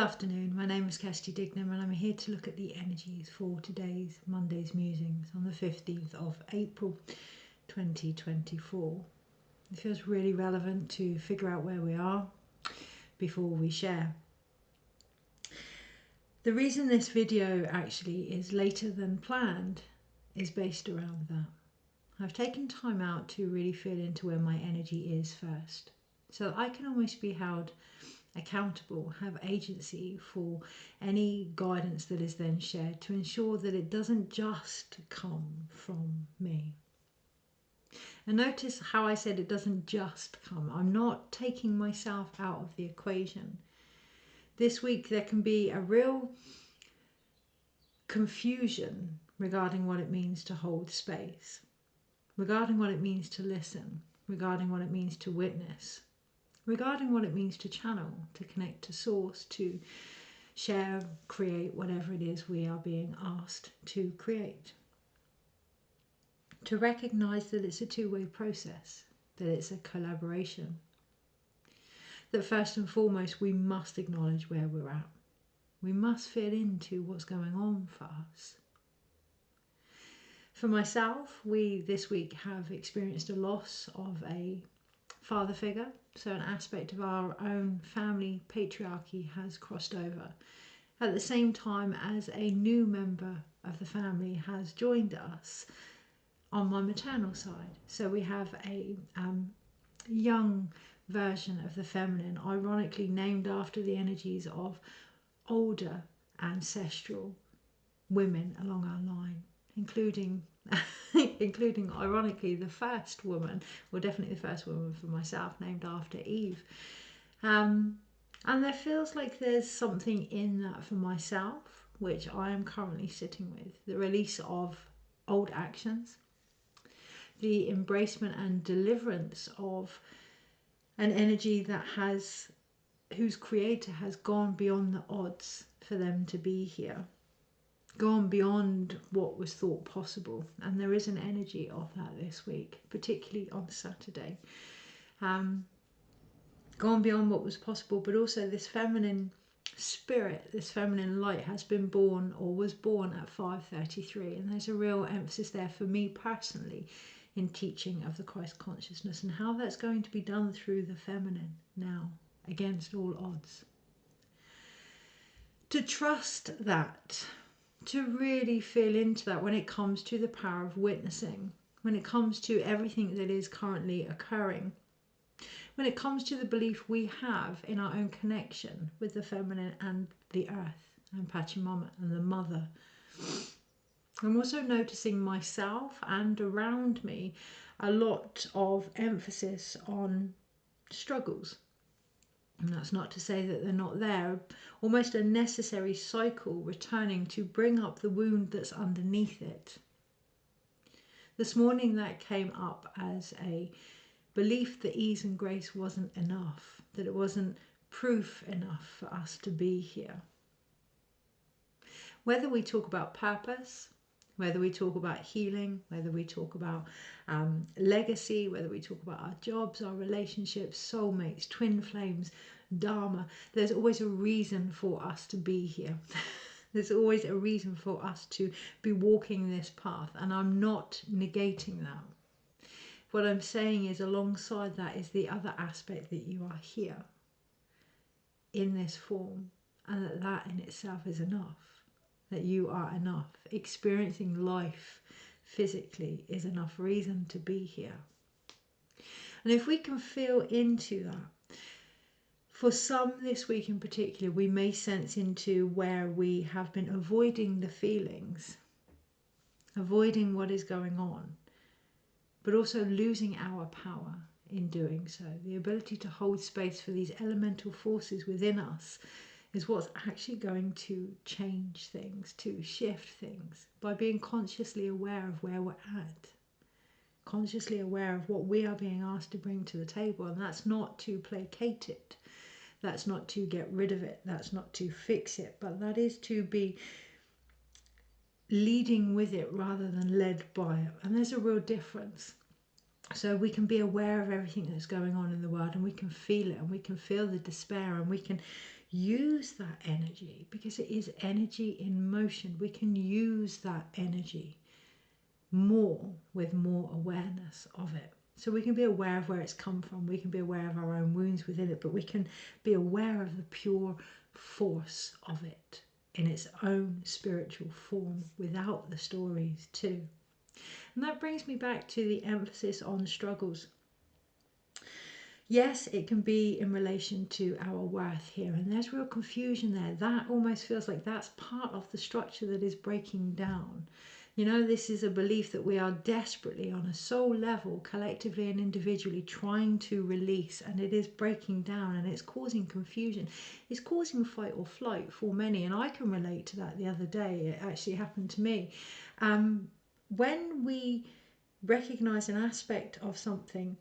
afternoon, my name is Kirsty Dignam and I'm here to look at the energies for today's Monday's Musings on the 15th of April 2024. It feels really relevant to figure out where we are before we share. The reason this video actually is later than planned is based around that. I've taken time out to really feel into where my energy is first, so I can almost be held accountable, have agency for any guidance that is then shared to ensure that it doesn't just come from me. And notice how I said it doesn't just come. I'm not taking myself out of the equation. This week there can be a real confusion regarding what it means to hold space, regarding what it means to listen, regarding what it means to witness, regarding what it means to channel, to connect to source, to share, create whatever it is we are being asked to create. To recognize that it's a two-way process, that it's a collaboration, that first and foremost we must acknowledge where we're at. We must fit into what's going on for us. For myself, we this week have experienced a loss of a father figure, so an aspect of our own family patriarchy has crossed over at the same time as a new member of the family has joined us on my maternal side. So we have a young version of the feminine, ironically named after the energies of older ancestral women along our line, including ironically the first woman, or definitely the first woman for myself, named after Eve. And there feels like there's something in that for myself, which I am currently sitting with. The release of old actions, the embracement and deliverance of an energy that whose creator has gone beyond the odds for them to be here, gone beyond what was thought possible. And there is an energy of that this week, particularly on Saturday. Gone beyond what was possible, but also this feminine spirit, this feminine light has been born, or was born, at 5:33, and there's a real emphasis there for me personally in teaching of the Christ consciousness and how that's going to be done through the feminine now, against all odds. To trust that, to really feel into that when it comes to the power of witnessing, when it comes to everything that is currently occurring, when it comes to the belief we have in our own connection with the feminine and the earth and Pachamama and the mother. I'm also noticing myself and around me a lot of emphasis on struggles. And that's not to say that they're not there, almost a necessary cycle returning to bring up the wound that's underneath it. This morning that came up as a belief that ease and grace wasn't enough, that it wasn't proof enough for us to be here. Whether we talk about purpose, whether we talk about healing, whether we talk about legacy, whether we talk about our jobs, our relationships, soulmates, twin flames, dharma, there's always a reason for us to be here. There's always a reason for us to be walking this path, and I'm not negating that. What I'm saying is, alongside that is the other aspect, that you are here in this form, and that in itself is enough, that you are enough. Experiencing life physically is enough reason to be here. And if we can feel into that, for some this week in particular, we may sense into where we have been avoiding the feelings, avoiding what is going on, but also losing our power in doing so. The ability to hold space for these elemental forces within us is what's actually going to change things, to shift things, by being consciously aware of where we're at, consciously aware of what we are being asked to bring to the table. And that's not to placate it, that's not to get rid of it, that's not to fix it, but that is to be leading with it rather than led by it. And there's a real difference. So we can be aware of everything that's going on in the world, and we can feel it, and we can feel the despair, and we can use that energy, because it is energy in motion. We can use that energy more with more awareness of it. So we can be aware of where it's come from, we can be aware of our own wounds within it, but we can be aware of the pure force of it in its own spiritual form without the stories too. And that brings me back to the emphasis on struggles. Yes, it can be in relation to our worth here, and there's real confusion there. That almost feels like that's part of the structure that is breaking down. You know, this is a belief that we are desperately on a soul level, collectively and individually, trying to release, and it is breaking down and it's causing confusion. It's causing fight or flight for many, and I can relate to that. The other day, it actually happened to me. When we recognize an aspect of something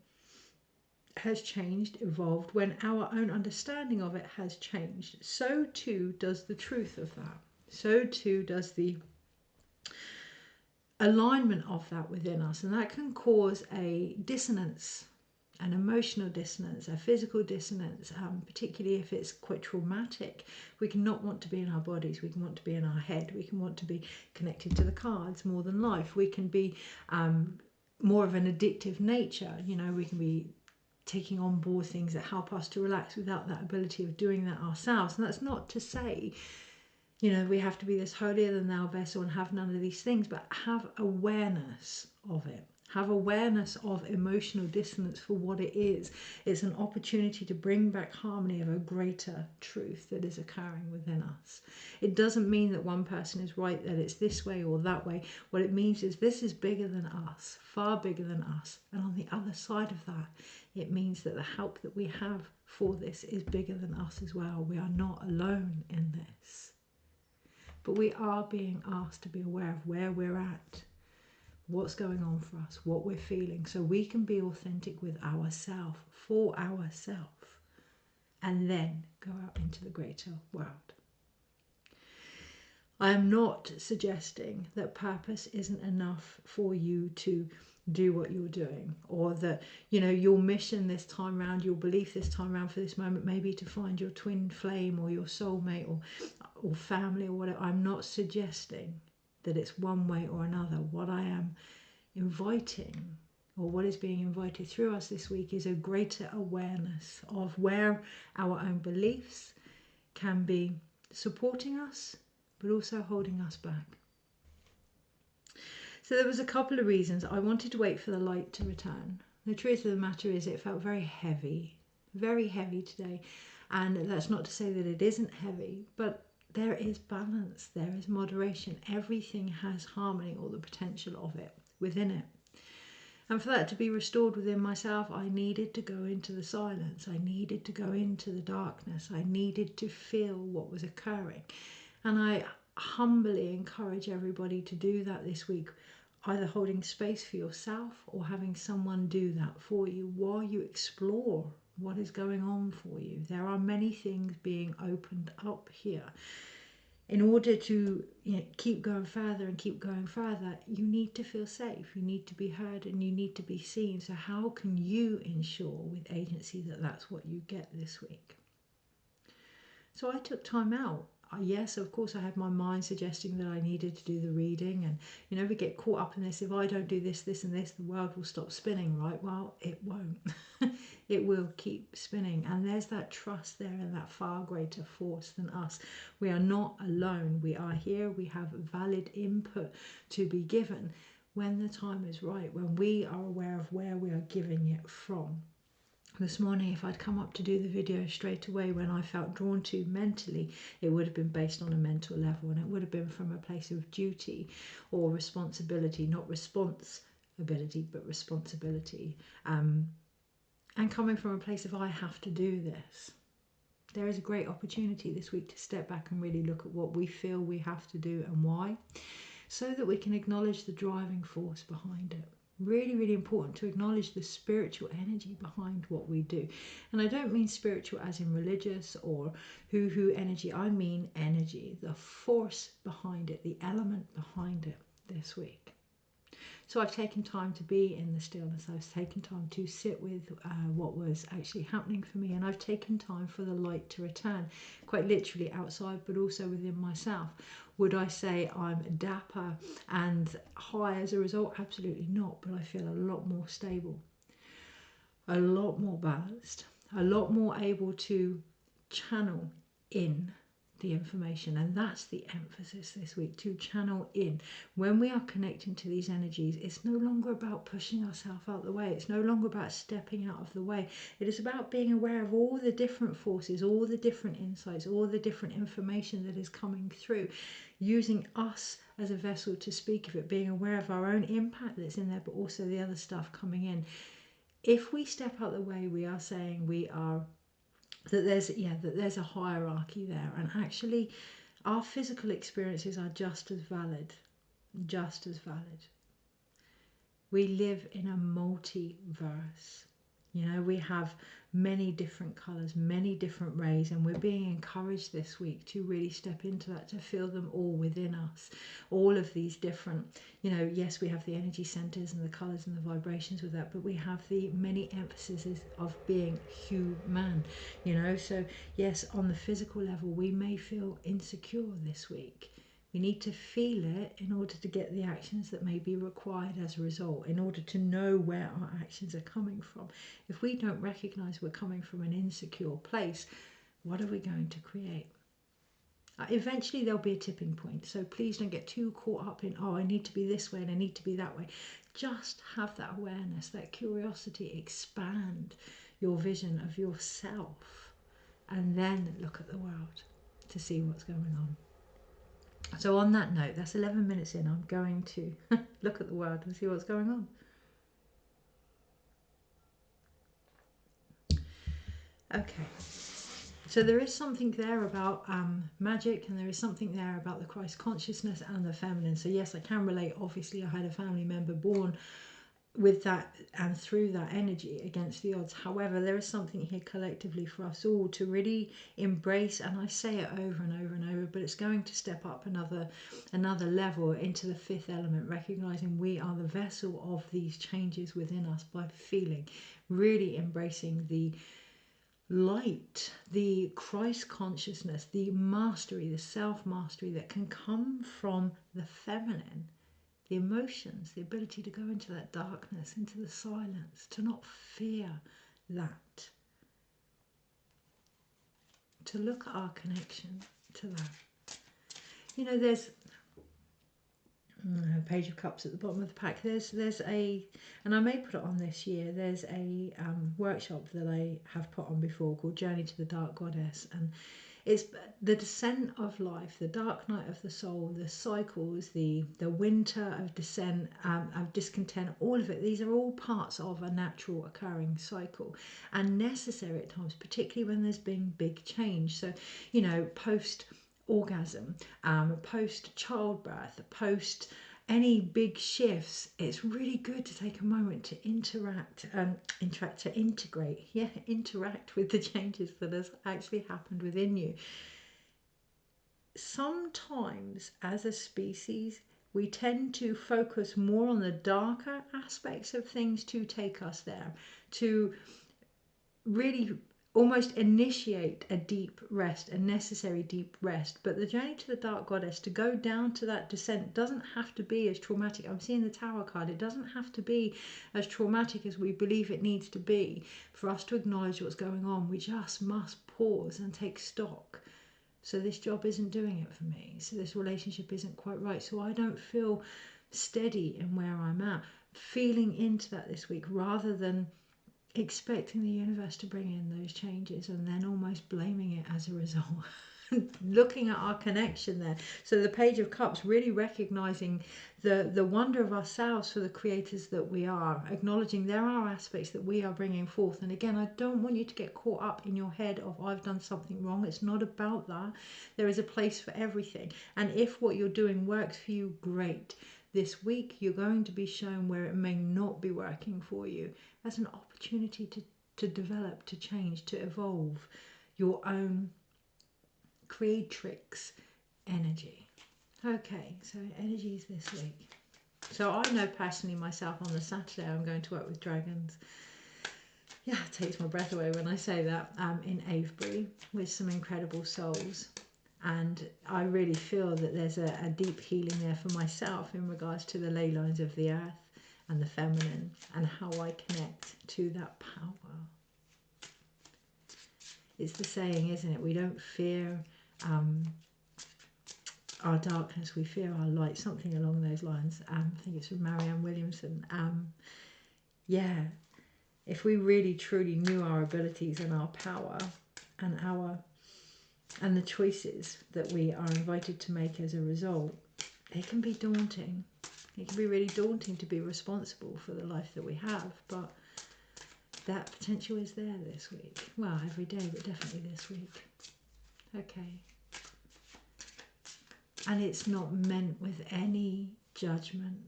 has changed, evolved, when our own understanding of it has changed, so too does the truth of that. So too does the alignment of that within us, and that can cause a dissonance, an emotional dissonance, a physical dissonance, particularly if it's quite traumatic. We can not want to be in our bodies, we can want to be in our head, we can want to be connected to the cards more than life, we can be more of an addictive nature. You know, we can be taking on board things that help us to relax without that ability of doing that ourselves. And that's not to say, you know, we have to be this holier than thou vessel and have none of these things, but have awareness of it. Have awareness of emotional dissonance for what it is. It's an opportunity to bring back harmony of a greater truth that is occurring within us. It doesn't mean that one person is right, that it's this way or that way. What it means is this is bigger than us, far bigger than us. And on the other side of that, it means that the help that we have for this is bigger than us as well. We are not alone in this. But we are being asked to be aware of where we're at, what's going on for us, what we're feeling, so we can be authentic with ourselves, for ourselves, and then go out into the greater world. I am not suggesting that purpose isn't enough for you to do what you're doing, or that, you know, your mission this time round, your belief this time round for this moment may be to find your twin flame or your soulmate or family or whatever. I'm not suggesting that it's one way or another. What I am inviting, or what is being invited through us this week, is a greater awareness of where our own beliefs can be supporting us but also holding us back. So there was a couple of reasons I wanted to wait for the light to return. The truth of the matter is it felt very heavy today. And that's not to say that it isn't heavy, but there is balance, there is moderation. Everything has harmony, or the potential of it within it. And for that to be restored within myself, I needed to go into the silence. I needed to go into the darkness. I needed to feel what was occurring. And I humbly encourage everybody to do that this week, either holding space for yourself or having someone do that for you while you explore what is going on for you. There are many things being opened up here. In order to, you know, keep going further and keep going further, you need to feel safe, you need to be heard, and you need to be seen. So how can you ensure with agency that that's what you get this week? So I took time out. Yes, of course, I had my mind suggesting that I needed to do the reading, and you know, we get caught up in this. If I don't do this, this and this, the world will stop spinning, right? Well, it won't. It will keep spinning, and there's that trust there and that far greater force than us. We are not alone. We are here. We have valid input to be given when the time is right, when we are aware of where we are giving it from. This morning, if I'd come up to do the video straight away when I felt drawn to mentally, it would have been based on a mental level, and it would have been from a place of duty or responsibility, not responsibility, but responsibility. And coming from a place of I have to do this. There is a great opportunity this week to step back and really look at what we feel we have to do and why, so that we can acknowledge the driving force behind it. Really, really important to acknowledge the spiritual energy behind what we do. And I don't mean spiritual as in religious or hoo-hoo energy. I mean energy, the force behind it, the element behind it this week. So I've taken time to be in the stillness. I've taken time to sit with what was actually happening for me, and I've taken time for the light to return, quite literally outside, but also within myself. Would I say I'm dapper and high as a result? Absolutely not, but I feel a lot more stable, a lot more balanced, a lot more able to channel in the information. And that's the emphasis this week, to channel in. When we are connecting to these energies, it's no longer about pushing ourselves out the way. It's no longer about stepping out of the way. It is about being aware of all the different forces, all the different insights, all the different information that is coming through, using us as a vessel to speak of it, being aware of our own impact that's in there, but also the other stuff coming in. If we step out the way, we are saying that there's a hierarchy there, and actually our physical experiences are just as valid, just as valid. We live in a multiverse. You know, we have many different colours, many different rays, and we're being encouraged this week to really step into that, to feel them all within us. All of these different, you know, yes, we have the energy centres and the colours and the vibrations with that, but we have the many emphases of being human, you know. So yes, on the physical level, we may feel insecure this week. We need to feel it in order to get the actions that may be required as a result, in order to know where our actions are coming from. If we don't recognize we're coming from an insecure place, what are we going to create? Eventually there'll be a tipping point, so please don't get too caught up in, oh, I need to be this way and I need to be that way. Just have that awareness, that curiosity, expand your vision of yourself, and then look at the world to see what's going on. So on that note, that's 11 minutes in, I'm going to look at the world and see what's going on. Okay, so there is something there about magic, and there is something there about the Christ consciousness and the feminine. So yes, I can relate. Obviously, I had a family member born with that and through that energy against the odds. However, there is something here collectively for us all to really embrace, and I say it over and over and over, but it's going to step up another level into the fifth element, recognizing we are the vessel of these changes within us by feeling, really embracing the light, the Christ consciousness, the mastery, the self-mastery that can come from the feminine. The emotions, the ability to go into that darkness, into the silence, to not fear that. To look at our connection to that. You know, there's a Page of Cups at the bottom of the pack. There's a, and I may put it on this year, there's a workshop that I have put on before called Journey to the Dark Goddess, and it's the descent of life, the dark night of the soul, the cycles, the winter of descent, of discontent, all of it. These are all parts of a natural occurring cycle, and necessary at times, particularly when there's been big change. So, you know, post orgasm, post childbirth, post any big shifts, it's really good to take a moment to interact with the changes that has actually happened within you. Sometimes as a species we tend to focus more on the darker aspects of things to take us there, to really almost initiate a deep rest, a necessary deep rest. But the journey to the Dark Goddess, to go down to that descent, doesn't have to be as traumatic. I'm seeing the Tower card. It doesn't have to be as traumatic as we believe it needs to be for us to acknowledge what's going on. We just must pause and take stock. So this job isn't doing it for me. So this relationship isn't quite right. So I don't feel steady in where I'm at. Feeling into that this week, rather than expecting the universe to bring in those changes and then almost blaming it as a result. Looking at our connection there. So the Page of Cups, really recognizing the wonder of ourselves for the creators that we are, acknowledging there are aspects that we are bringing forth. And again, I don't want you to get caught up in your head of I've done something wrong. It's not about that. There is a place for everything, and if what you're doing works for you, great. This week you're going to be shown where it may not be working for you, as an opportunity to develop, to change, to evolve your own creatrix energy. Okay, so energies this week. So I know personally myself, on the Saturday I'm going to work with dragons. Yeah, it takes my breath away when I say that, in Avebury with some incredible souls. And I really feel that there's a deep healing there for myself in regards to the ley lines of the earth and the feminine and how I connect to that power. It's the saying, isn't it? We don't fear our darkness, we fear our light, something along those lines. I think it's from Marianne Williamson. Yeah, if we really truly knew our abilities and our power and the choices that we are invited to make as a result, it can be daunting. It can be really daunting to be responsible for the life that we have, but that potential is there this week. Well, every day, but definitely this week. Okay. And it's not meant with any judgment,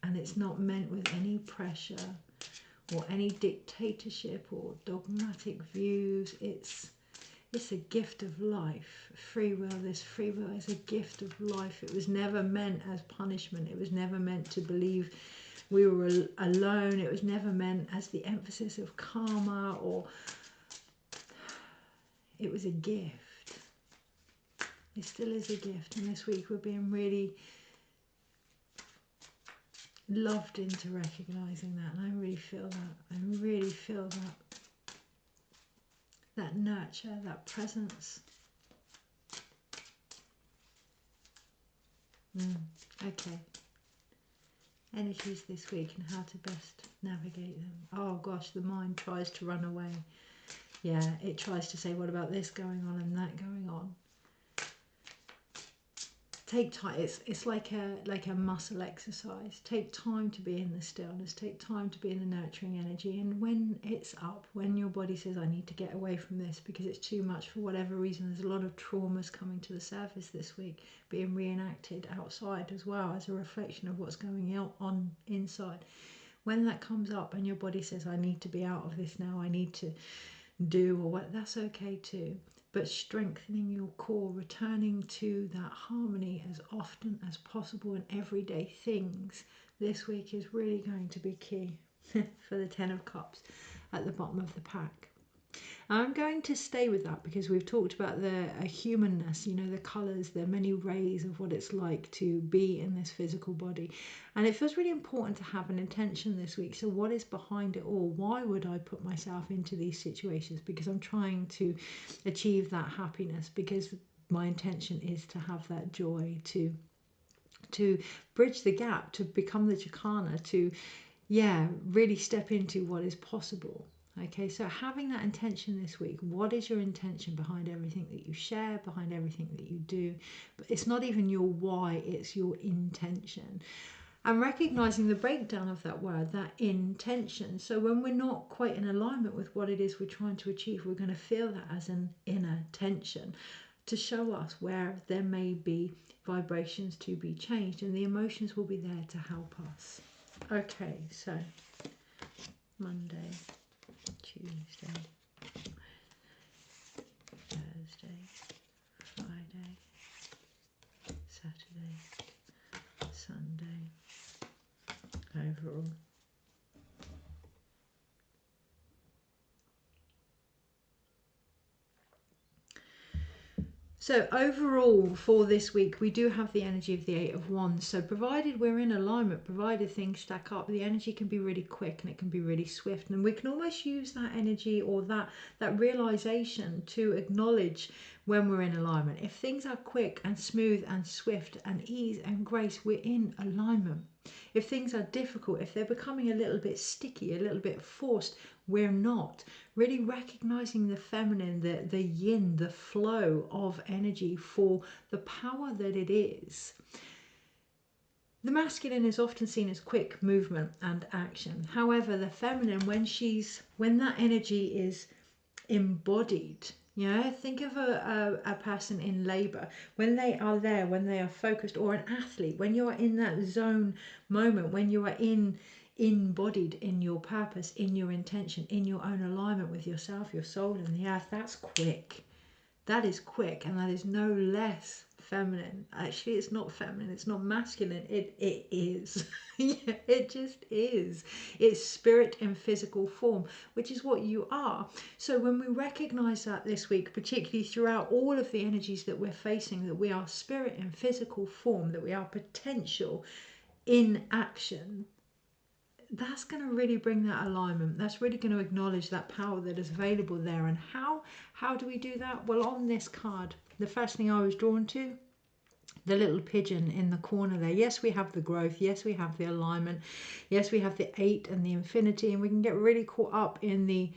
and it's not meant with any pressure or any dictatorship or dogmatic views. It's a gift of life. Free will, this free will is a gift of life. It was never meant as punishment. It was never meant to believe we were alone. It was never meant as the emphasis of karma, or it was a gift. It still is a gift, and this week we're being really loved into recognising that, and I really feel that. I really feel that nurture, that presence. Okay. Energies this week and how to best navigate them. Oh gosh, the mind tries to run away. Yeah, it tries to say, what about this going on and that going on? Take time. It's like a muscle exercise. Take time to be in the stillness. Take time to be in the nurturing energy. And when it's up, when your body says, I need to get away from this because it's too much for whatever reason, there's a lot of traumas coming to the surface this week, being reenacted outside as well as a reflection of what's going on inside. When that comes up and your body says, I need to be out of this now, I need to do or what, that's okay too. But strengthening your core, returning to that harmony as often as possible in everyday things this week is really going to be key for the 10 of Cups at the bottom of the pack. I'm going to stay with that because we've talked about the humanness, you know, the colours, the many rays of what it's like to be in this physical body. And it feels really important to have an intention this week. So what is behind it all? Why would I put myself into these situations? Because I'm trying to achieve that happiness, because my intention is to have that joy, to bridge the gap, to become the Chakana, to really step into what is possible. Okay, so having that intention this week, what is your intention behind everything that you share, behind everything that you do? But it's not even your why, it's your intention. And recognizing the breakdown of that word, that intention. So when we're not quite in alignment with what it is we're trying to achieve, we're going to feel that as an inner tension to show us where there may be vibrations to be changed, and the emotions will be there to help us. Okay, so Monday, Tuesday, Thursday, Friday, Saturday, Sunday, overall. So overall for this week, we do have the energy of the Eight of Wands. So provided we're in alignment, provided things stack up, the energy can be really quick and it can be really swift. And we can almost use that energy or that realization to acknowledge when we're in alignment. If things are quick and smooth and swift and ease and grace, we're in alignment. If things are difficult, if they're becoming a little bit sticky, a little bit forced, we're not. Really recognizing the feminine, the yin, the flow of energy for the power that it is. The masculine is often seen as quick movement and action. However, the feminine, when that energy is embodied, think of a person in labor, when they are there, when they are focused, or an athlete, when you are in that zone moment, when you are embodied in your purpose, in your intention, in your own alignment with yourself, your soul and the earth, that's quick. That is quick, and that is no less feminine. Actually, it's not feminine, it's not masculine, it is. Yeah, it just is. It's spirit in physical form, which is what you are. So when we recognize that this week, particularly throughout all of the energies that we're facing, that we are spirit in physical form, that we are potential in action, that's going to really bring that alignment. That's really going to acknowledge that power that is available there. And how do we do that? Well, on this card, the first thing I was drawn to, the little pigeon in the corner there. Yes, we have the growth. Yes, we have the alignment. Yes, we have the 8 and the infinity. And we can get really caught up in the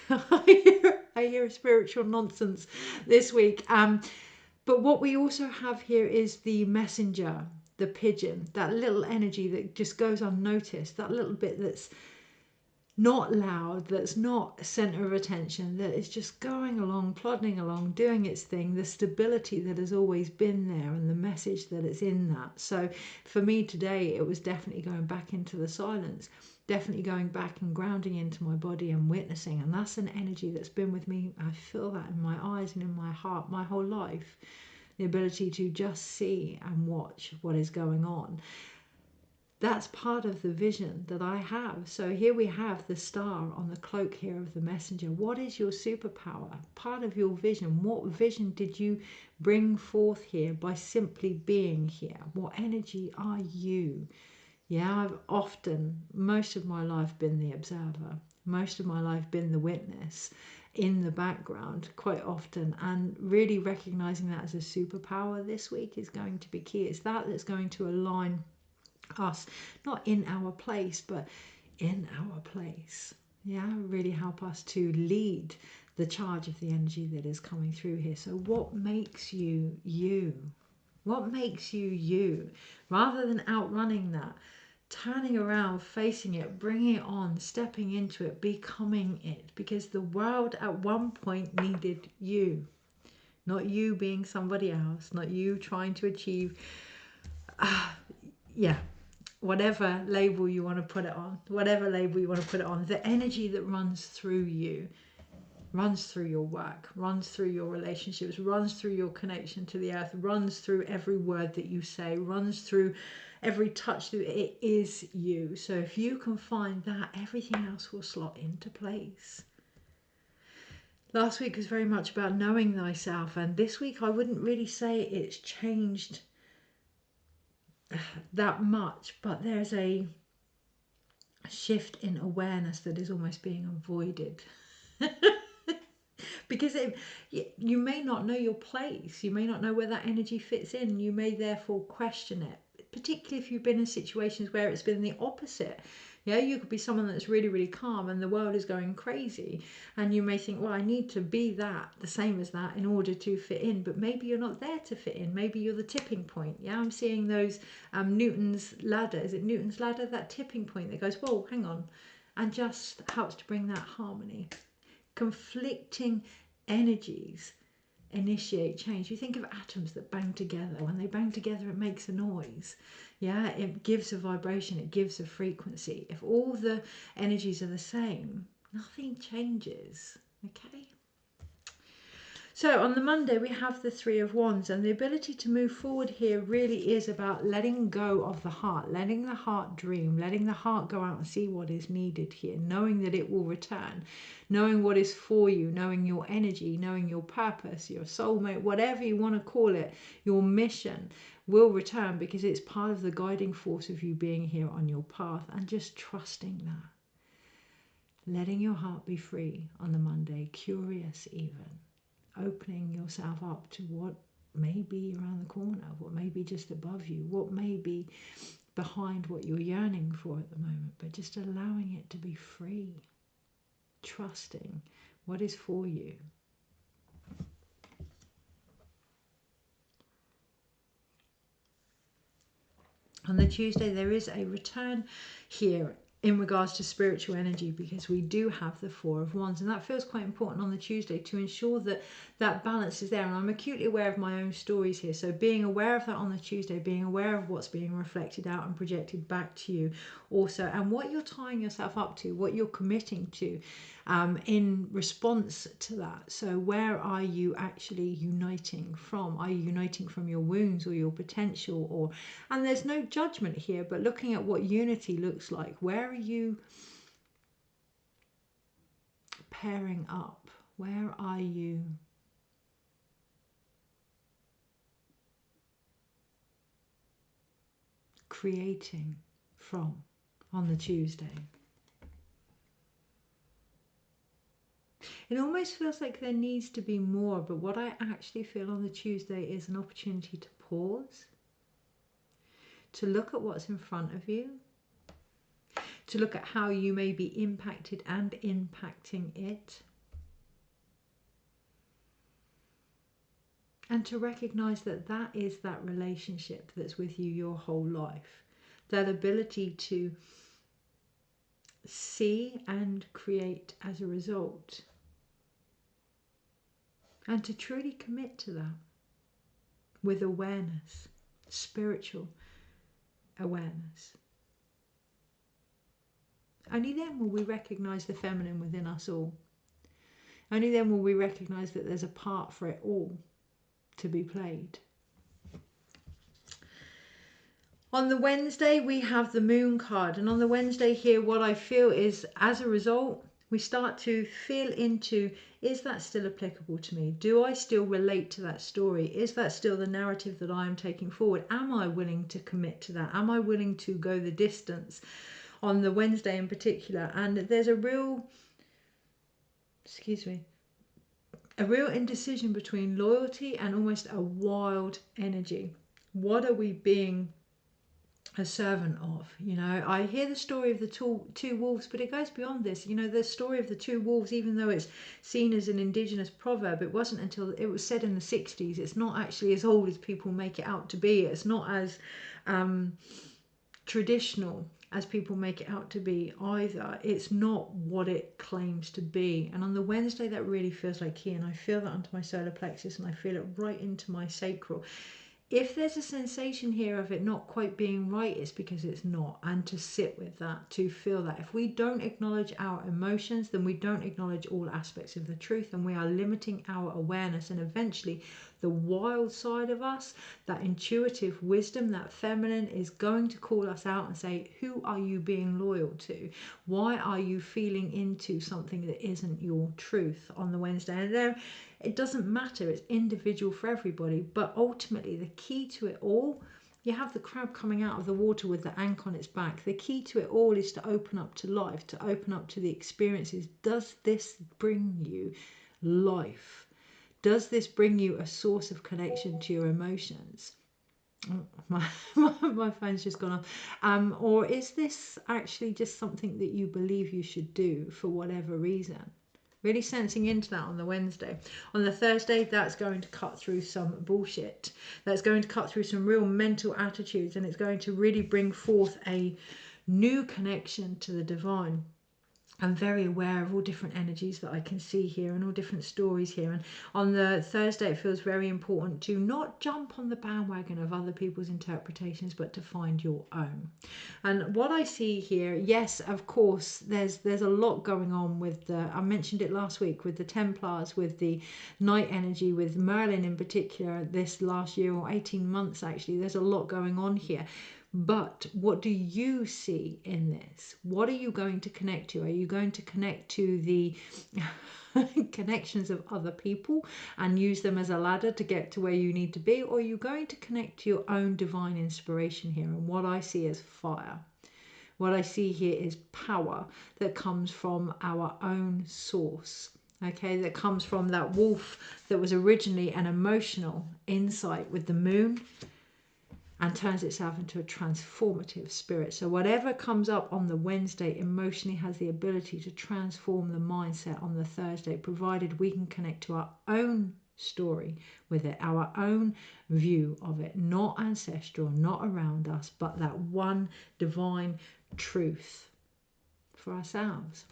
I hear spiritual nonsense this week. But what we also have here is the messenger, the pigeon, that little energy that just goes unnoticed, that little bit that's not loud, that's not center of attention, that is just going along, plodding along, doing its thing, the stability that has always been there and the message that it's in that. So for me today, it was definitely going back into the silence, definitely going back and grounding into my body and witnessing. And that's an energy that's been with me. I feel that in my eyes and in my heart my whole life. The ability to just see and watch what is going on. That's part of the vision that I have. So here we have the star on the cloak here of the messenger. What is your superpower? Part of your vision. What vision did you bring forth here by simply being here? What energy are you? Yeah, I've often, most of my life, been the observer. Most of my life been the witness in the background quite often, and really recognizing that as a superpower this week is going to be key. It's that that's going to align us, not in our place, but in our place. Yeah, really help us to lead the charge of the energy that is coming through here. So what makes you you? What makes you you? Rather than outrunning that, turning around, facing it, bringing it on, stepping into it, becoming it. Because the world at one point needed you. Not you being somebody else, not you trying to achieve, whatever label you want to put it on, the energy that runs through you, runs through your work, runs through your relationships, runs through your connection to the earth, runs through every word that you say, runs through every touch. It is you. So if you can find that, everything else will slot into place. Last week was very much about knowing thyself, and this week I wouldn't really say it's changed that much, but there's a shift in awareness that is almost being avoided. Because you may not know your place, you may not know where that energy fits in, you may therefore question it, particularly if you've been in situations where it's been the opposite. Yeah, you could be someone that's really, really calm and the world is going crazy, and you may think, well, I need to be that, the same as that, in order to fit in. But maybe you're not there to fit in. Maybe you're the tipping point. Yeah, I'm seeing those Newton's ladder. Is it Newton's ladder? That tipping point that goes, whoa, hang on, and just helps to bring that harmony. Conflicting energies initiate change. You think of atoms that bang together. When they bang together, it makes a noise. Yeah, it gives a vibration, it gives a frequency. If all the energies are the same, nothing changes. Okay. So on the Monday, we have the Three of Wands, and the ability to move forward here really is about letting go of the heart, letting the heart dream, letting the heart go out and see what is needed here, knowing that it will return, knowing what is for you, knowing your energy, knowing your purpose, your soulmate, whatever you want to call it, your mission will return, because it's part of the guiding force of you being here on your path, and just trusting that. Letting your heart be free on the Monday, curious even. Opening yourself up to what may be around the corner, what may be just above you, what may be behind what you're yearning for at the moment, but just allowing it to be free, trusting what is for you. On the Tuesday, there is a return here in regards to spiritual energy, because we do have the Four of Wands, and that feels quite important on the Tuesday to ensure that that balance is there. And I'm acutely aware of my own stories here, so being aware of that on the Tuesday, being aware of what's being reflected out and projected back to you also, and what you're tying yourself up to, what you're committing to in response to that. So where are you actually uniting from? Are you uniting from your wounds or your potential? Or, and there's no judgment here, but looking at what unity looks like, where are you pairing up? Where are you creating from on the Tuesday? It almost feels like there needs to be more, but what I actually feel on the Tuesday is an opportunity to pause, to look at what's in front of you, to look at how you may be impacted and impacting it, and to recognize that that is that relationship that's with you your whole life. That ability to see and create as a result, and to truly commit to that with awareness, spiritual awareness. Only then will we recognize the feminine within us all. Only then will we recognize that there's a part for it all to be played. On the Wednesday, we have the Moon card. And on the Wednesday here, what I feel is, as a result, we start to feel into, is that still applicable to me? Do I still relate to that story? Is that still the narrative that I am taking forward? Am I willing to commit to that? Am I willing to go the distance on the Wednesday in particular? And there's a real, a real indecision between loyalty and almost a wild energy. What are we being a servant of? You know, I hear the story of the two wolves, but it goes beyond this. You know, the story of the two wolves, even though it's seen as an indigenous proverb, it wasn't until it was said in the 60s. It's not actually as old as people make it out to be. It's not as traditional as people make it out to be either. It's not what it claims to be. And on the Wednesday, that really feels like key, and I feel that under my solar plexus, and I feel it right into my sacral. If there's a sensation here of it not quite being right, it's because it's not. And to sit with that, to feel that. If we don't acknowledge our emotions, then we don't acknowledge all aspects of the truth, and we are limiting our awareness. And eventually the wild side of us, that intuitive wisdom, that feminine, is going to call us out and say, who are you being loyal to? Why are you feeling into something that isn't your truth on the Wednesday? And there, it doesn't matter, it's individual for everybody, but ultimately the key to it all, you have the crab coming out of the water with the ankh on its back. The key to it all is to open up to life, to open up to the experiences. Does this bring you life? Does this bring you a source of connection to your emotions? Oh, my phone's just gone off. Or is this actually just something that you believe you should do for whatever reason? Really sensing into that on the Wednesday. On the Thursday, that's going to cut through some bullshit. That's going to cut through some real mental attitudes, and it's going to really bring forth a new connection to the divine. I'm very aware of all different energies that I can see here and all different stories here. And on the Thursday, it feels very important to not jump on the bandwagon of other people's interpretations, but to find your own. And what I see here, yes, of course, there's a lot going on with the, I mentioned it last week, with the Templars, with the night energy, with Merlin in particular, this last year or 18 months actually, there's a lot going on here. But what do you see in this? What are you going to connect to? Are you going to connect to the connections of other people and use them as a ladder to get to where you need to be? Or are you going to connect to your own divine inspiration here? And what I see is fire. What I see here is power that comes from our own source. Okay, that comes from that wolf that was originally an emotional insight with the moon, and turns itself into a transformative spirit. So whatever comes up on the Wednesday emotionally has the ability to transform the mindset on the Thursday, provided we can connect to our own story with it, our own view of it, not ancestral, not around us, but that one divine truth for ourselves.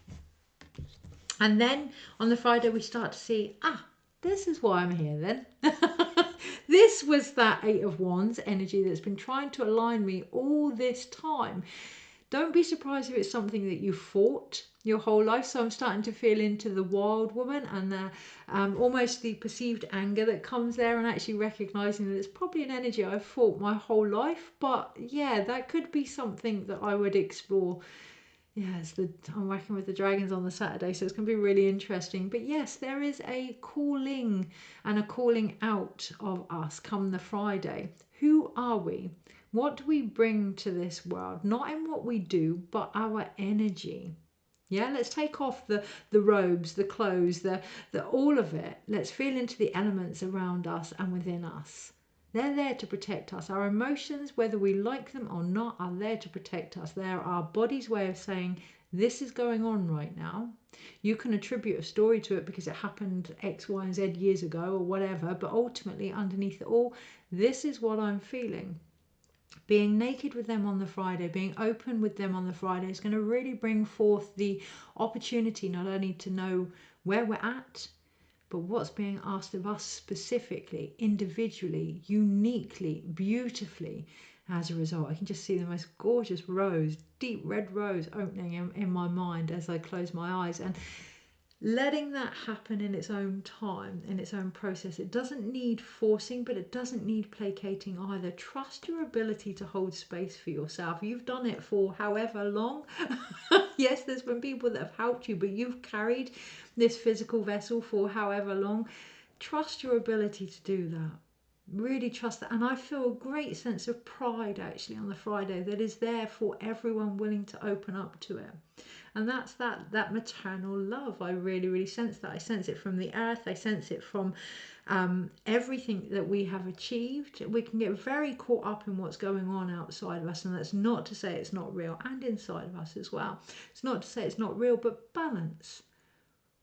And then on the Friday, we start to see, this is why I'm here then. This was that Eight of Wands energy that's been trying to align me all this time. Don't be surprised if it's something that you fought your whole life. So I'm starting to feel into the wild woman and almost the perceived anger that comes there, and actually recognizing that it's probably an energy I've fought my whole life. But yeah, that could be something that I would explore. Yes, I'm working with the dragons on the Saturday, so it's going to be really interesting. But yes, there is a calling and a calling out of us come the Friday. Who are we? What do we bring to this world? Not in what we do, but our energy. Yeah, let's take off the robes, the clothes, the all of it. Let's feel into the elements around us and within us. They're there to protect us. Our emotions, whether we like them or not, are there to protect us. They're our body's way of saying, this is going on right now. You can attribute a story to it because it happened X, Y, and Z years ago or whatever, but ultimately underneath it all, this is what I'm feeling. Being naked with them on the Friday, being open with them on the Friday is going to really bring forth the opportunity not only to know where we're at, but what's being asked of us specifically, individually, uniquely, beautifully. As a result, I can just see the most gorgeous rose, deep red rose opening in my mind as I close my eyes. And letting that happen in its own time, in its own process. It doesn't need forcing, but it doesn't need placating either. Trust your ability to hold space for yourself. You've done it for however long. Yes, there's been people that have helped you, but you've carried this physical vessel for however long. Trust your ability to do that. Really trust that. And I feel a great sense of pride actually on the Friday that is there for everyone willing to open up to it. And that's that maternal love. I really, really sense that. I sense it from the earth. I sense it from everything that we have achieved. We can get very caught up in what's going on outside of us. And that's not to say it's not real, and inside of us as well. It's not to say it's not real, but balance.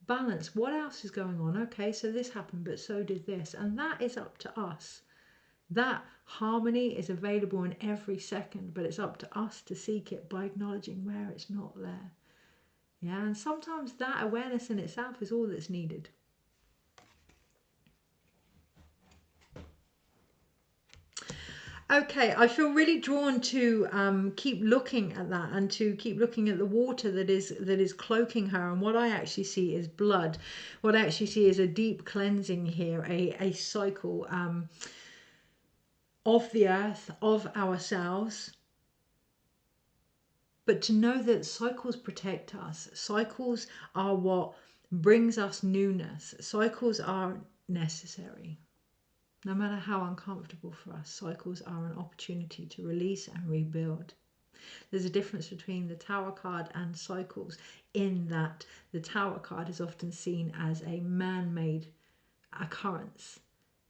Balance. What else is going on? Okay, so this happened, but so did this. And that is up to us. That harmony is available in every second, but it's up to us to seek it by acknowledging where it's not there. Yeah, and sometimes that awareness in itself is all that's needed. Okay, I feel really drawn to keep looking at that and to keep looking at the water that is cloaking her. And what I actually see is blood. What I actually see is a deep cleansing here, a cycle of the earth, of ourselves. But to know that cycles protect us. Cycles are what brings us newness. Cycles are necessary. No matter how uncomfortable for us, cycles are an opportunity to release and rebuild. There's a difference between the Tower card and cycles in that the Tower card is often seen as a man-made occurrence.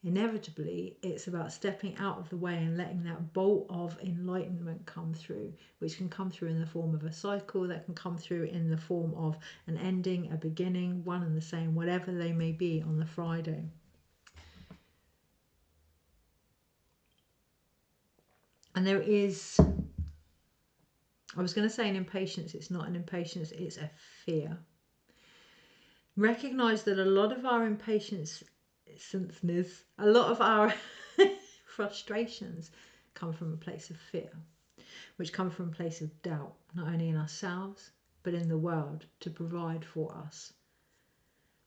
Inevitably, it's about stepping out of the way and letting that bolt of enlightenment come through, which can come through in the form of a cycle, that can come through in the form of an ending, a beginning, one and the same, whatever they may be on the Friday. And there is, I was going to say an impatience, it's not an impatience, it's a fear. Recognize that a lot of our impatience, a lot of our frustrations come from a place of fear, which come from a place of doubt, not only in ourselves, but in the world to provide for us.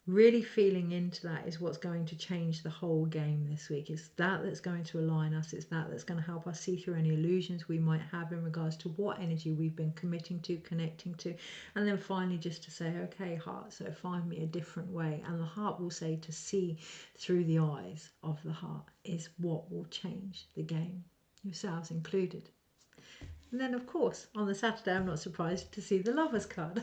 Really feeling into that is what's going to change the whole game this week. It's that that's going to align us. It's that that's going to help us see through any illusions we might have in regards to what energy we've been committing to, connecting to. And then finally just to say, okay, heart, so find me a different way. And the heart will say to see through the eyes of the heart is what will change the game, yourselves included. And then, of course, on the Saturday, I'm not surprised to see the Lovers card.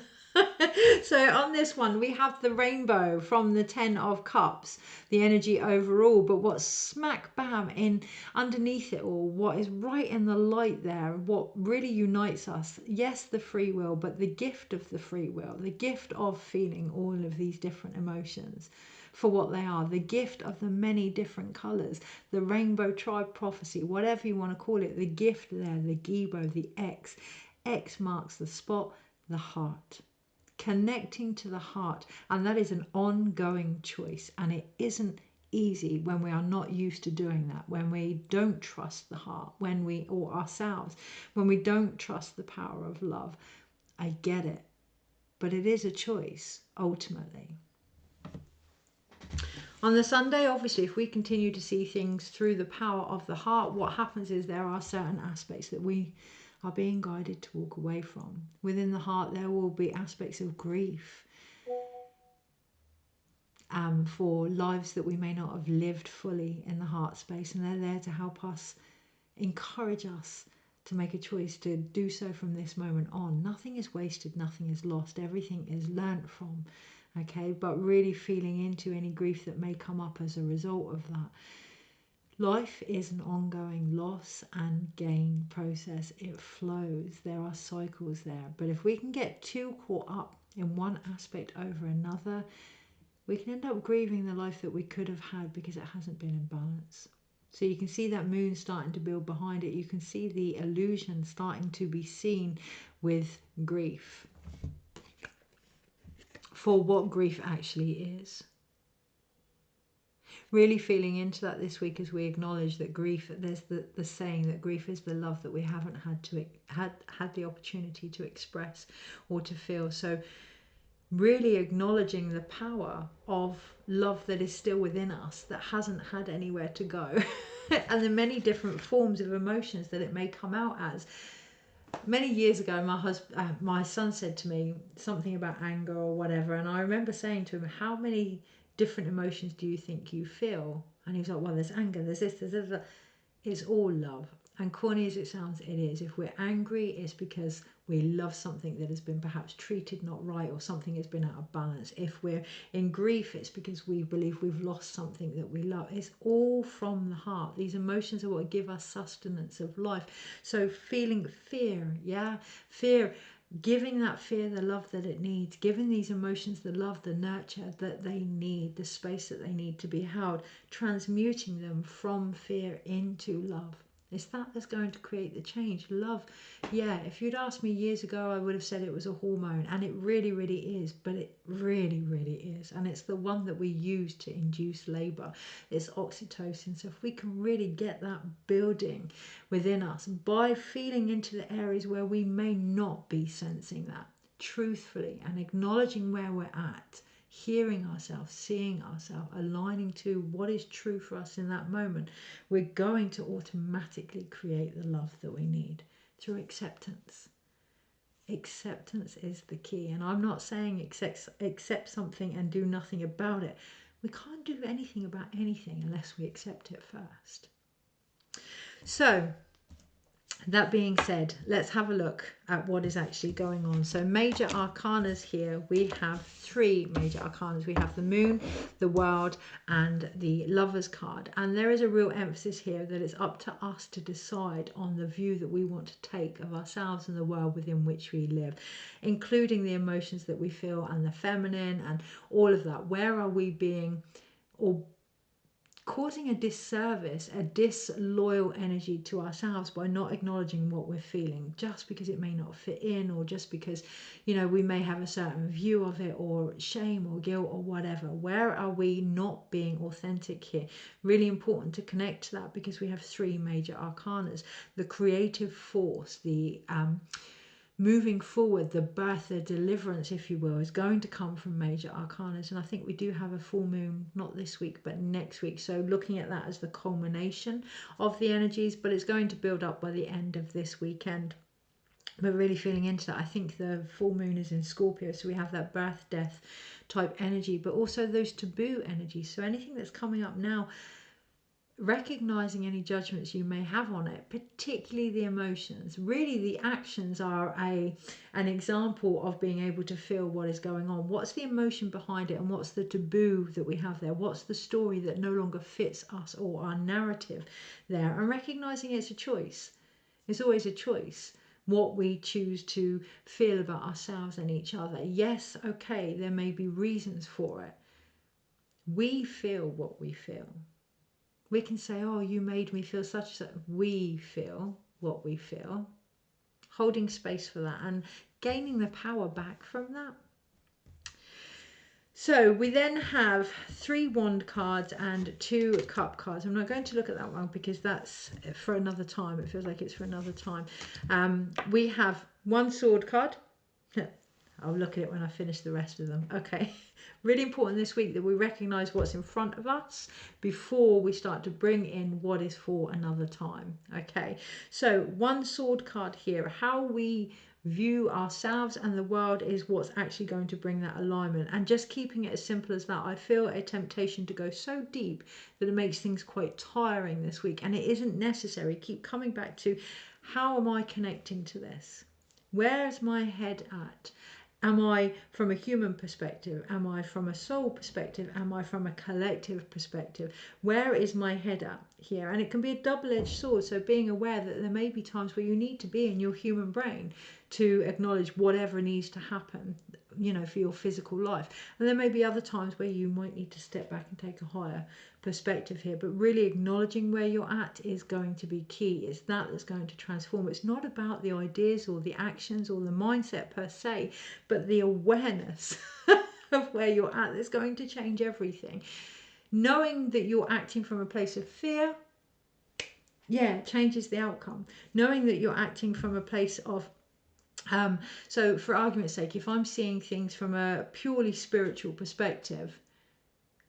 So on this one, we have the rainbow from the 10 of Cups, the energy overall. But what's smack bam in underneath it all, what is right in the light there, what really unites us, yes, the free will, but the gift of the free will, the gift of feeling all of these different emotions for what they are, the gift of the many different colours, the rainbow tribe prophecy, whatever you want to call it, the gift there, the Gibo, the X. X marks the spot, the heart. Connecting to the heart, and that is an ongoing choice, and it isn't easy when we are not used to doing that, when we don't trust the heart, when we, or ourselves, when we don't trust the power of love. I get it, but it is a choice ultimately. On the Sunday, obviously, if we continue to see things through the power of the heart, what happens is there are certain aspects that we are being guided to walk away from. Within the heart, there will be aspects of grief for lives that we may not have lived fully in the heart space, and they're there to help us, encourage us to make a choice to do so from this moment on. Nothing is wasted, nothing is lost, everything is learnt from. Okay, but really feeling into any grief that may come up as a result of that. Life is an ongoing loss and gain process. It flows. There are cycles there. But if we can get too caught up in one aspect over another, we can end up grieving the life that we could have had because it hasn't been in balance. So you can see that moon starting to build behind it. You can see the illusion starting to be seen with grief, for what grief actually is. Really feeling into that this week as we acknowledge that grief, there's the saying that grief is the love that we haven't had the opportunity to express or to feel. So really acknowledging the power of love that is still within us, that hasn't had anywhere to go, and the many different forms of emotions that it may come out as. Many years ago, my son said to me something about anger or whatever, and I remember saying to him, how many different emotions do you think you feel? And he was like, well, there's anger, there's this, there's that. It's all love. And corny as it sounds, it is. If we're angry, it's because we love something that has been perhaps treated not right, or something has been out of balance. If we're in grief, it's because we believe we've lost something that we love. It's all from the heart. These emotions are what give us sustenance of life. So feeling fear, fear, giving that fear the love that it needs, giving these emotions the love, the nurture that they need, the space that they need to be held, transmuting them from fear into love. It's that that's going to create the change. Love, if you'd asked me years ago, I would have said it was a hormone, and it really, really is, but it really, really is. And it's the one that we use to induce labour. It's oxytocin. So if we can really get that building within us by feeling into the areas where we may not be sensing that truthfully, and acknowledging where we're at, hearing ourselves, seeing ourselves, aligning to what is true for us in that moment, we're going to automatically create the love that we need through acceptance. Acceptance is the key. And I'm not saying accept something and do nothing about it. We can't do anything about anything unless we accept it first. So that being said, let's have a look at what is actually going on. So major arcanas here, we have three major arcanas. We have the moon, the world, and the lovers card. And there is a real emphasis here that it's up to us to decide on the view that we want to take of ourselves and the world within which we live, including the emotions that we feel and the feminine and all of that. Where are we being, or causing a disservice, a disloyal energy to ourselves by not acknowledging what we're feeling, just because it may not fit in, or just because, we may have a certain view of it, or shame or guilt or whatever. Where are we not being authentic here? Really important to connect to that, because we have three major arcanas. The creative force, the moving forward, the birth, the deliverance, if you will, is going to come from major arcanas. And I think we do have a full moon, not this week, but next week. So looking at that as the culmination of the energies, but it's going to build up by the end of this weekend. But really feeling into that, I think the full moon is in Scorpio. So we have that birth, death type energy, but also those taboo energies. So anything that's coming up now, recognizing any judgments you may have on it, particularly the emotions. Really the actions are an example of being able to feel what is going on. What's the emotion behind it, and what's the taboo that we have there? What's the story that no longer fits us or our narrative there? And recognizing it's a choice. It's always a choice what we choose to feel about ourselves and each other. Yes, okay, there may be reasons for it. We feel what we feel. We can say, oh, you made me feel such and such. We feel what we feel. holding space for that and gaining the power back from that. So we then have 3 wand cards and 2 cup cards. I'm not going to look at that one because that's for another time. It feels like it's for another time. We have 1 sword card. I'll look at it when I finish the rest of them. Okay, really important this week that we recognize what's in front of us before we start to bring in what is for another time. Okay, so 1 sword card here. How we view ourselves and the world is what's actually going to bring that alignment, and just keeping it as simple as that. I feel a temptation to go so deep that it makes things quite tiring this week, and it isn't necessary. Keep coming back to, how am I connecting to this? Where's my head at? Am I from a human perspective? Am I from a soul perspective? Am I from a collective perspective? Where is my head at here? And it can be a double-edged sword. So being aware that there may be times where you need to be in your human brain to acknowledge whatever needs to happen, you know, for your physical life. And there may be other times where you might need to step back and take a higher perspective here. But really acknowledging where you're at is going to be key. It's that that's going to transform. It's not about the ideas or the actions or the mindset per se, but the awareness of where you're at that's going to change everything. Knowing that you're acting from a place of fear, yeah, changes the outcome. Knowing that you're acting from a place of so for argument's sake, if I'm seeing things from a purely spiritual perspective,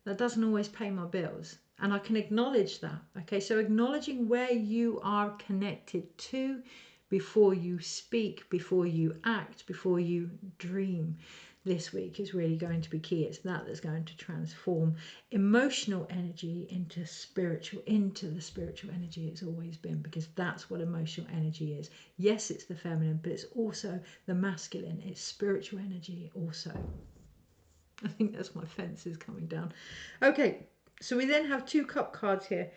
that doesn't always pay my bills, and I can acknowledge that. Okay, so acknowledging where you are connected to before you speak, before you act, before you dream this week is really going to be key. It's that that's going to transform emotional energy into the spiritual energy it's always been, because that's what emotional energy is. Yes, it's the feminine, but it's also the masculine. It's spiritual energy also. I think that's my fences coming down. Okay, so we then have 2 cup cards here.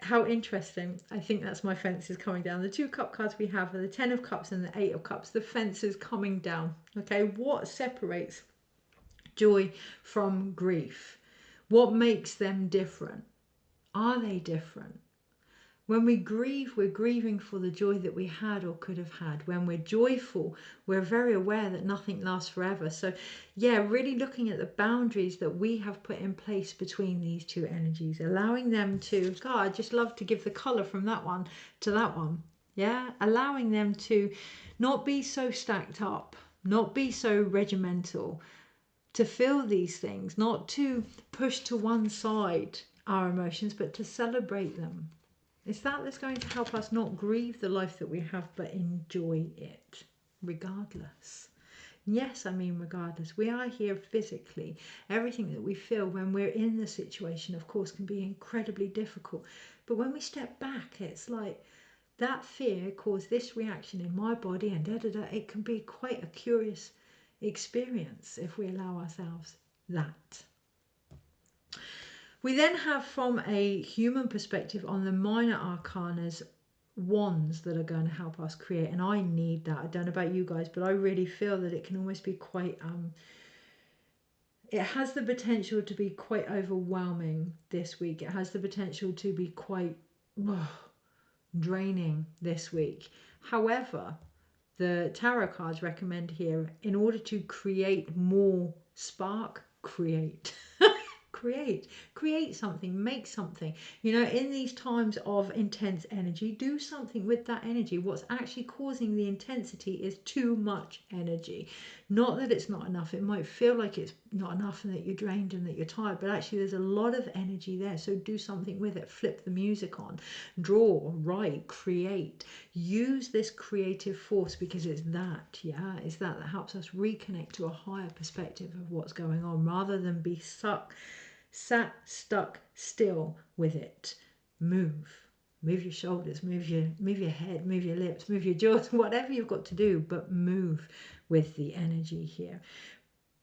How interesting. I think that's my fences coming down. The 2 cup cards we have are the 10 of cups and the 8 of cups. The fences coming down. Okay, what separates joy from grief? What makes them different? Are they different? When we grieve, we're grieving for the joy that we had or could have had. When we're joyful, we're very aware that nothing lasts forever. So yeah, really looking at the boundaries that we have put in place between these 2 energies, allowing them to, God, I just love to give the color from that one to that one. Yeah, allowing them to not be so stacked up, not be so regimental, to feel these things, not to push to one side our emotions, but to celebrate them. It's that that's going to help us not grieve the life that we have, but enjoy it regardless. Yes, I mean regardless. We are here physically. Everything that we feel when we're in the situation, of course, can be incredibly difficult. But when we step back, it's like that fear caused this reaction in my body and da-da-da. It can be quite a curious experience if we allow ourselves that. We then have, from a human perspective, on the minor arcanas, wands that are going to help us create. And I need that. I don't know about you guys, but I really feel that it can almost be quite it has the potential to be quite overwhelming this week. It has the potential to be quite draining this week. However, the tarot cards recommend here, in order to create more spark, create something, make something. You know, in these times of intense energy, do something with that energy. What's actually causing the intensity is too much energy. Not that it's not enough. It might feel like it's not enough and that you're drained and that you're tired, but actually there's a lot of energy there. So do something with it. Flip the music on, draw, write, create. Use this creative force, because it's that, it's that helps us reconnect to a higher perspective of what's going on, rather than be stuck still with it. Move your shoulders, move your head, move your lips, move your jaws, whatever you've got to do, but move with the energy here.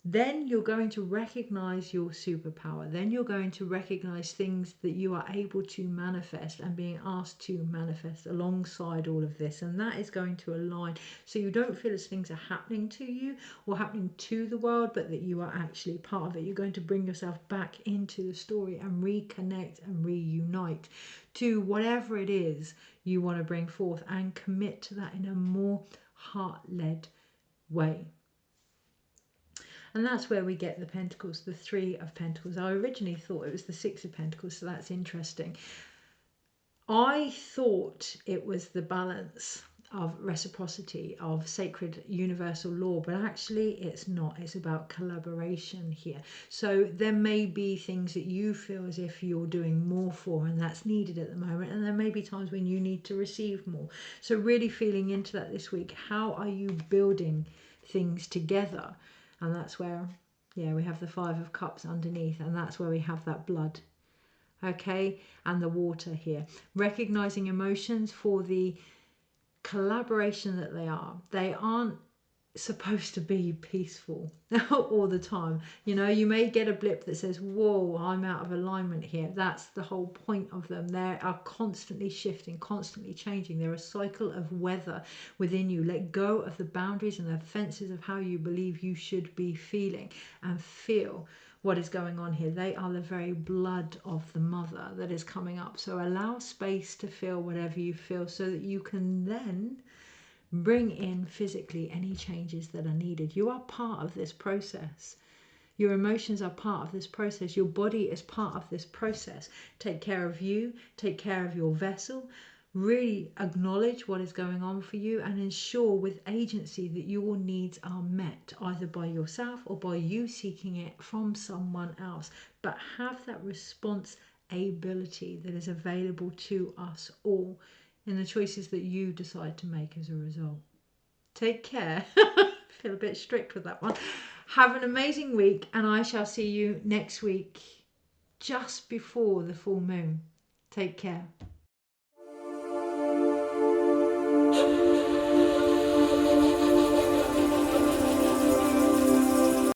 then you're going to recognize your superpower. Then you're going to recognize things that you are able to manifest and being asked to manifest alongside all of this. And that is going to align so you don't feel as things are happening to you or happening to the world, but that you are actually part of it. You're going to bring yourself back into the story and reconnect and reunite to whatever it is you want to bring forth and commit to that in a more heart-led way. And that's where we get the Pentacles, the Three of Pentacles. I originally thought it was the Six of Pentacles, so that's interesting. I thought it was the balance of reciprocity, of sacred universal law, but actually it's not. It's about collaboration here. So there may be things that you feel as if you're doing more for, and that's needed at the moment, and there may be times when you need to receive more. So really feeling into that this week. How are you building things together? And that's where, yeah, we have the Five of Cups underneath, and that's where we have that blood, okay, and the water here. Recognizing emotions for the collaboration that they are. They aren't supposed to be peaceful all the time. You know, you may get a blip that says, whoa, I'm out of alignment here. That's the whole point of them. They are constantly shifting, constantly changing. They're a cycle of weather within you. Let go of the boundaries and the fences of how you believe you should be feeling, and feel what is going on here. They are the very blood of the mother that is coming up. So allow space to feel whatever you feel so that you can then bring in physically any changes that are needed. You are part of this process. Your emotions are part of this process. Your body is part of this process. Take care of you. Take care of your vessel. Really acknowledge what is going on for you and ensure with agency that your needs are met, either by yourself or by you seeking it from someone else. But have that response ability that is available to us all in the choices that you decide to make as a result. Take care. Feel a bit strict with that one. Have an amazing week, and I shall see you next week just before the full moon. Take care.